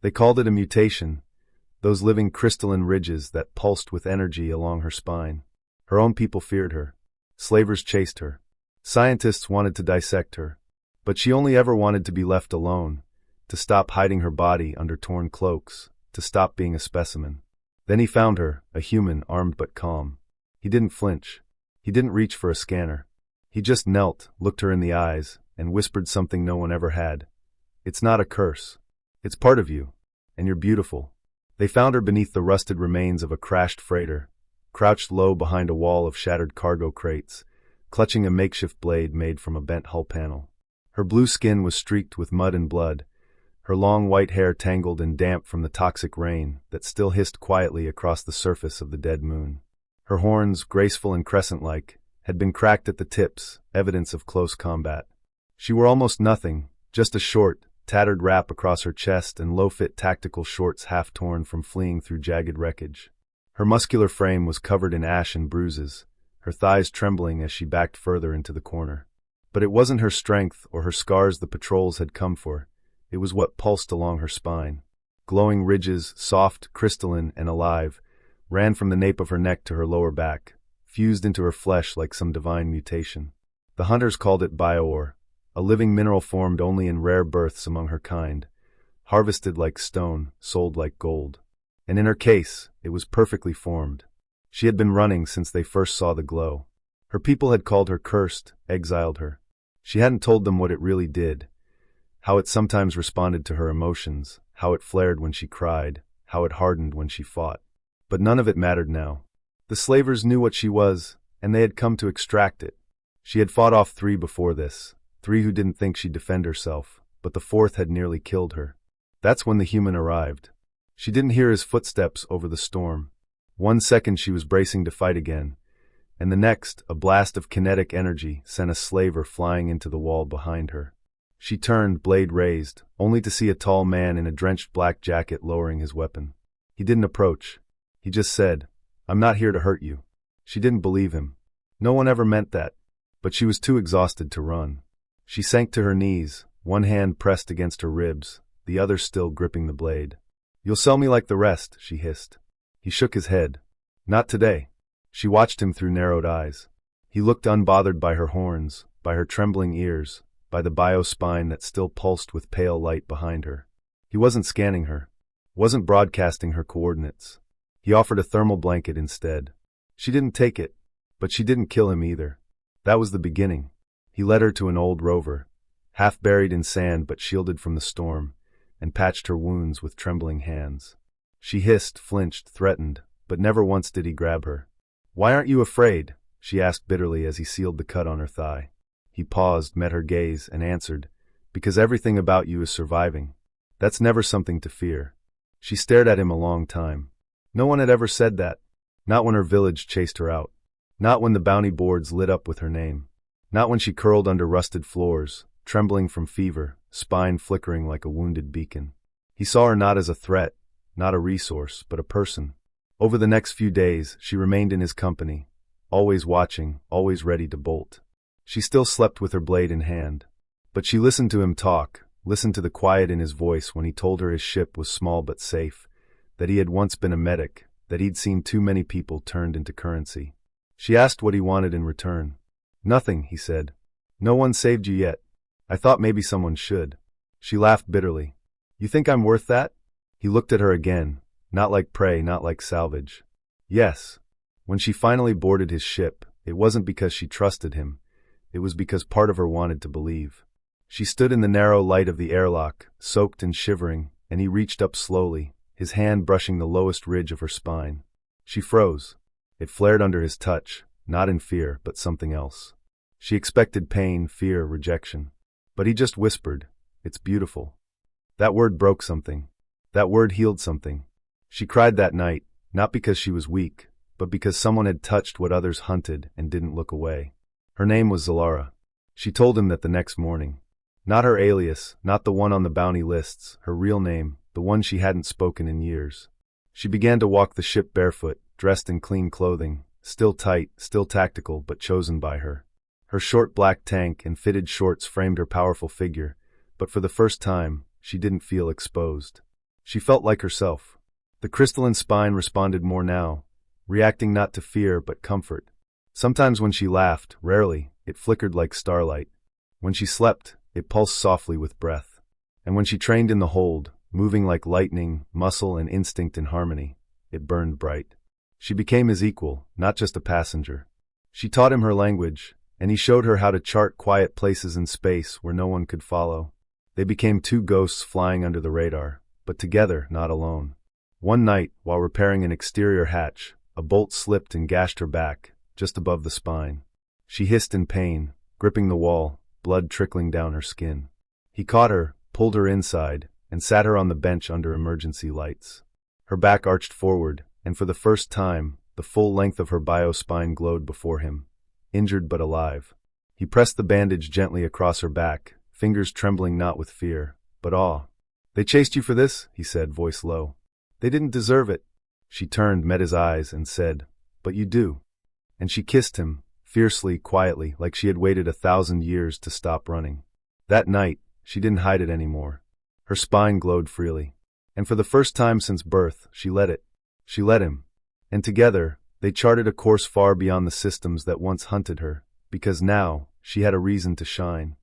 They called it a mutation, those living crystalline ridges that pulsed with energy along her spine. Her own people feared her. Slavers chased her. Scientists wanted to dissect her. But she only ever wanted to be left alone, to stop hiding her body under torn cloaks, to stop being a specimen. Then he found her, a human, armed but calm. He didn't flinch. He didn't reach for a scanner. He just knelt, looked her in the eyes, and whispered something no one ever had. It's not a curse. It's part of you. And you're beautiful. They found her beneath the rusted remains of a crashed freighter, crouched low behind a wall of shattered cargo crates, clutching a makeshift blade made from a bent hull panel. Her blue skin was streaked with mud and blood, her long white hair tangled and damp from the toxic rain that still hissed quietly across the surface of the dead moon. Her horns, graceful and crescent-like, had been cracked at the tips, evidence of close combat. She wore almost nothing, just a short, tattered wrap across her chest and low-fit tactical shorts half torn from fleeing through jagged wreckage. Her muscular frame was covered in ash and bruises, her thighs trembling as she backed further into the corner. But it wasn't her strength or her scars the patrols had come for. It was what pulsed along her spine. Glowing ridges, soft, crystalline, and alive, ran from the nape of her neck to her lower back, fused into her flesh like some divine mutation. The hunters called it bioore, a living mineral formed only in rare births among her kind, harvested like stone, sold like gold. And in her case, it was perfectly formed. She had been running since they first saw the glow. Her people had called her cursed, exiled her. She hadn't told them what it really did, how it sometimes responded to her emotions, how it flared when she cried, how it hardened when she fought. But none of it mattered now. The slavers knew what she was, and they had come to extract it. She had fought off 3 before this, 3 who didn't think she'd defend herself, but the 4th had nearly killed her. That's when the human arrived. She didn't hear his footsteps over the storm. 1 second she was bracing to fight again, and the next, a blast of kinetic energy sent a slaver flying into the wall behind her. She turned, blade raised, only to see a tall man in a drenched black jacket lowering his weapon. He didn't approach. He just said, "I'm not here to hurt you." She didn't believe him. No one ever meant that. But she was too exhausted to run. She sank to her knees, one hand pressed against her ribs, the other still gripping the blade. "You'll sell me like the rest," she hissed. He shook his head. "Not today." She watched him through narrowed eyes. He looked unbothered by her horns, by her trembling ears, by the bio-spine that still pulsed with pale light behind her. He wasn't scanning her, wasn't broadcasting her coordinates. He offered a thermal blanket instead. She didn't take it, but she didn't kill him either. That was the beginning. He led her to an old rover, half buried in sand but shielded from the storm, and patched her wounds with trembling hands. She hissed, flinched, threatened, but never once did he grab her. "Why aren't you afraid?" she asked bitterly as he sealed the cut on her thigh. He paused, met her gaze, and answered, "Because everything about you is surviving. That's never something to fear." She stared at him a long time. No one had ever said that. Not when her village chased her out. Not when the bounty boards lit up with her name. Not when she curled under rusted floors, trembling from fever, spine flickering like a wounded beacon. He saw her not as a threat, not a resource, but a person. Over the next few days, she remained in his company, always watching, always ready to bolt. She still slept with her blade in hand. But she listened to him talk, listened to the quiet in his voice when he told her his ship was small but safe, that he had once been a medic, that he'd seen too many people turned into currency. She asked what he wanted in return. "Nothing," he said. "No one saved you yet. I thought maybe someone should." She laughed bitterly. "You think I'm worth that?" He looked at her again, not like prey, not like salvage. Yes. When she finally boarded his ship, it wasn't because she trusted him. It was because part of her wanted to believe. She stood in the narrow light of the airlock, soaked and shivering, and he reached up slowly, his hand brushing the lowest ridge of her spine. She froze. It flared under his touch, not in fear, but something else. She expected pain, fear, rejection. But he just whispered, "It's beautiful." That word broke something. That word healed something. She cried that night, not because she was weak, but because someone had touched what others hunted and didn't look away. Her name was Zalara. She told him that the next morning. Not her alias, not the one on the bounty lists, her real name, the one she hadn't spoken in years. She began to walk the ship barefoot, dressed in clean clothing, still tight, still tactical, but chosen by her. Her short black tank and fitted shorts framed her powerful figure, but for the first time, she didn't feel exposed. She felt like herself. The crystalline spine responded more now, reacting not to fear but comfort. Sometimes when she laughed, rarely, it flickered like starlight. When she slept, it pulsed softly with breath. And when she trained in the hold, moving like lightning, muscle and instinct in harmony, it burned bright. She became his equal, not just a passenger. She taught him her language, and he showed her how to chart quiet places in space where no one could follow. They became two ghosts flying under the radar, but together, not alone. One night, while repairing an exterior hatch, a bolt slipped and gashed her back, just above the spine. She hissed in pain, gripping the wall, blood trickling down her skin. He caught her, pulled her inside, and sat her on the bench under emergency lights. Her back arched forward, and for the first time, the full length of her bio-spine glowed before him, injured but alive. He pressed the bandage gently across her back, fingers trembling not with fear, but awe. "They chased you for this?" he said, voice low. "They didn't deserve it." She turned, met his eyes, and said, "But you do." And she kissed him, fiercely, quietly, like she had waited 1,000 years to stop running. That night, she didn't hide it anymore. Her spine glowed freely. And for the first time since birth, she let it. She let him. And together, they charted a course far beyond the systems that once hunted her, because now, she had a reason to shine.